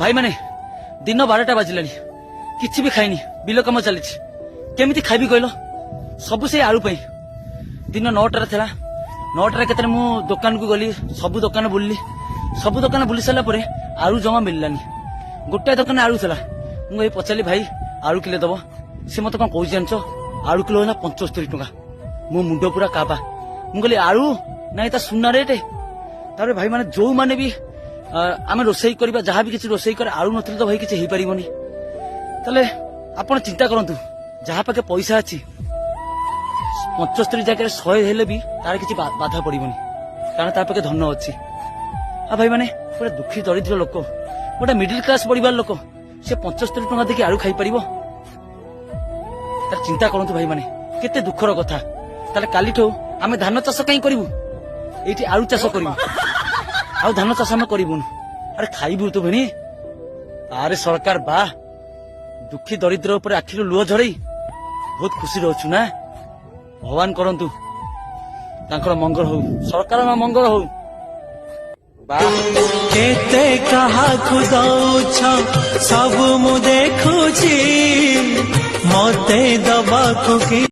भाई माने दिन 12टा बाजिलानी किछि भी खाइनी बिल कम चली केमिति खाइबी कहलो सब से आलू पाई दिन 9टार थिला 9टार केतरे मु दुकान को गली सब दुकान बुलली सब दुकान बुली सारा पर आलू जमा मिललानी गोटे दुकान आलू थिला मु पचारि भाई आलू किले दब से मत कौन कह जानच आलू किलो है 75 टका मो मुंड पूरा काबा मु कहली आलू ना सुना रेट तारे भाई माने जो माने भी आम रोसई करवा जहाँ भी किसी रोसई करे आलू नथिले तो भाई किसी हो पारिबनी ताले आपण चिंता करंतु जहाँ पाखे पैसा अच्छी 75 जगह 100 हेले भी तार किसी बाधा पड़बनी कारण तार पाखे धन अच्छी आ भाई माने गोटे दुखी दरिद्र लोक गोटे मिडिल क्लास परिवार लोक से 75 टका देखिए आलू खाई पारिबो तार चिंता करंतु भाई माने केते दुखर कथा ताले काली ठो आमे धान चाष कहीं करिवु एठी आलू चाष करिवु आ धान चाष आम करूँ अरे खाइबू तो भणी अरे सरकार बा दुखी दरिद्र उपर आखिर लुह झड़ई बहुत खुशी रहचु ना भगवान करंतु तांकर मंगल हो सरकार मंगल हो केते कहा खुदौछ सब मु देखुची मते दबाकु की